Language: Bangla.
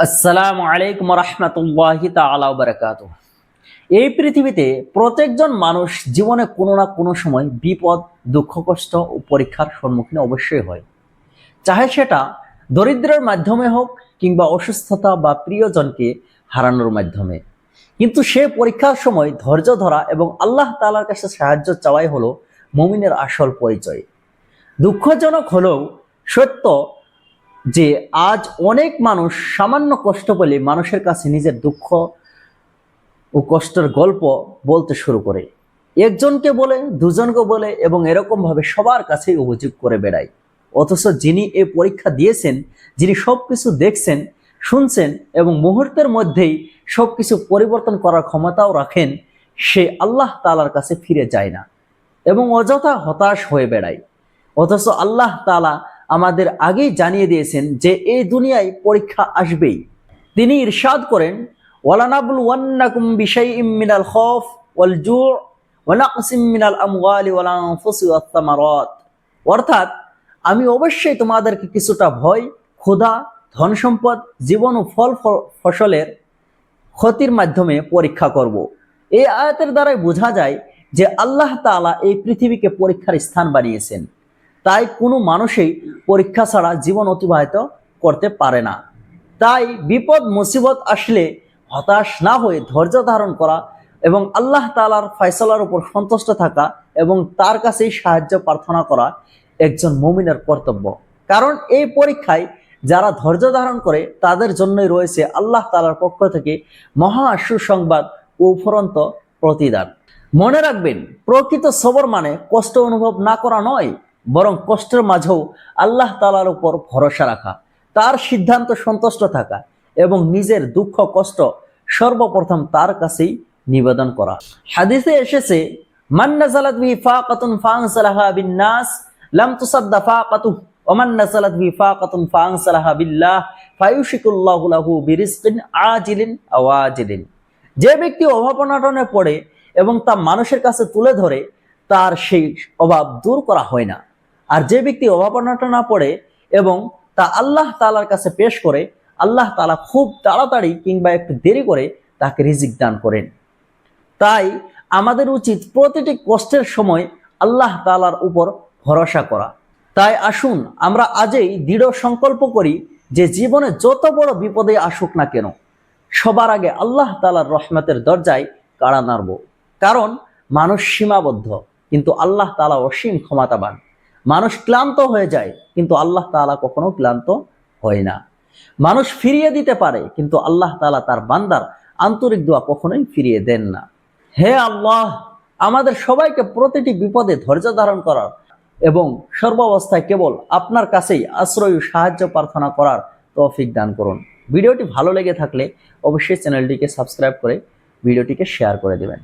আসসালামু আলাইকুম রহমতুল্লাহি তাআলা ওয়া বারাকাতুহু। এই পৃথিবীতে প্রত্যেকজন মানুষ জীবনে কোনো না কোনো সময় বিপদ, দুঃখ, কষ্ট ও পরীক্ষার সম্মুখীন অবশ্যই হয়। চাহে সেটা দরিদ্রের মাধ্যমে হোক কিংবা অসুস্থতা বা প্রিয়জনকে হারানোর মাধ্যমে। কিন্তু সে পরীক্ষার সময় ধৈর্য ধরা এবং আল্লাহ তাআলার কাছে সাহায্য চাওয়াই হলো মুমিনের আসল পরিচয়। দুঃখজনক হলেও সত্য যে আজ অনেক মানুষ সামান্য কষ্ট পেলে মানুষের কাছে নিজের দুঃখ ও কষ্টের গল্প বলতে শুরু করে। একজনকে বলে, দুজনকে বলে এবং এরকমভাবে সবার কাছেই অভিযোগ করে বেড়ায়। অথচ যিনি এই পরীক্ষা দিয়েছেন, যিনি সবকিছু দেখছেন, শুনছেন এবং মুহূর্তের মধ্যেই সবকিছু পরিবর্তন করার ক্ষমতাও রাখেন, সে আল্লাহ তাআলার কাছে ফিরে যায় না এবং অযথা হতাশ হয়ে বেড়ায়। অথচ আল্লাহ তাআলা আমাদের আগেই জানিয়ে দিয়েছেন যে এই দুনিয়ায় পরীক্ষা আসবেই। তিনি ইরশাদ করেন, ওয়ালানাবলুওয়ান্নাকুম বিশাইইম মিনাল খাউফ ওয়াল জু' ওয়া নাকসিম মিনাল আমওয়ালি ওয়াল আনফুসি ওয়াত তামারাত। অর্থাৎ আমি অবশ্যই তোমাদেরকে কিছুটা ভয়, ক্ষুধা, ধন সম্পদ, জীবন ও ফসলের ক্ষতির মাধ্যমে পরীক্ষা করব। এই আয়াতের দ্বারাই বোঝা যায় যে আল্লাহ তাআলা এই পৃথিবীকে পরীক্ষার স্থান বানিয়েছেন। তাই কোনো মানুষই পরীক্ষা ছাড়া জীবন অতিবাহিত করতে পারে না। তাই বিপদ মুসিবত আসলে হতাশ না হয়ে ধৈর্য ধারণ করা এবং আল্লাহ তাআলার ফয়সালার উপর সন্তুষ্ট থাকা এবং তার কাছেই সাহায্য প্রার্থনা করা একজন মুমিনের কর্তব্য। কারণ এই পরীক্ষায় যারা ধৈর্য ধারণ করে তাদের জন্যই রয়েছে আল্লাহ তাআলার পক্ষ থেকে মহা সুসংবাদ ও উপরন্ত প্রতিদান। মনে রাখবেন, প্রকৃত সবর মানে কষ্ট অনুভব না করা নয়, বরং কষ্টের মাঝেও আল্লাহ তাআলার উপর ভরসা রাখা, তার সিদ্ধান্ত সন্তুষ্ট থাকা এবং নিজের দুঃখ কষ্ট সর্বপ্রথম তার কাছেই নিবেদন করা। হাদিসে এসেছে, মান নাযালাত বিহি ফাকাতুন ফাআনসালাহা বিন-নাস লাম তুসাদ্দা ফাকাতুহু ওয়া মান নাযালাত বিহি ফাকাতুন ফাআনসালাহা বিল্লাহ ফায়ুশিকুল্লাহু লাহু বিরিজকিন আজিলিন আও আজিলিন। যে ব্যক্তি অভাব অনটনে পড়ে এবং তা মানুষের কাছে তুলে ধরে, তার সেই অভাব দূর করা হয় না। আর যে ব্যক্তি অভাব অনটন না পড়ে এবং তা আল্লাহ তাআলার কাছে পেশ করে, আল্লাহ তাআলা খুব তাড়াতাড়ি কিংবা একটু দেরি করে তাকে রিজিক দান করেন। তাই আমাদের উচিত প্রতিটি কষ্টের সময় আল্লাহ তাআলার উপর ভরসা করা। তাই আসুন আমরা আজই দৃঢ় সংকল্প করি যে জীবনে যত বড় বিপদে আসুক না কেন, সবার আগে আল্লাহ তাআলার রহমতের দরজায় কাড়া নাড়ব। কারণ মানুষ সীমাবদ্ধ, কিন্তু আল্লাহ তাআলা অসীম ক্ষমতাবান। মানুষ ক্লান্ত হয়ে যায়, কিন্তু আল্লাহ তাআলা কখনো ক্লান্ত হয় না। মানুষ ফিরিয়ে দিতে পারে, কিন্তু আল্লাহ তাআলা তার বান্দার আন্তরিক দোয়া কখনোই ফিরিয়ে দেন না। হে আল্লাহ, আমাদের সবাইকে প্রতিটি বিপদে ধৈর্য ধারণ করার এবং সর্বাবস্থায় কেবল আপনার কাছেই আশ্রয় ও সাহায্য প্রার্থনা করার তৌফিক দান করুন। ভিডিওটি ভালো লেগে থাকলে অবশ্যই চ্যানেলটিকে সাবস্ক্রাইব করে ভিডিওটিকে শেয়ার করে দেবেন।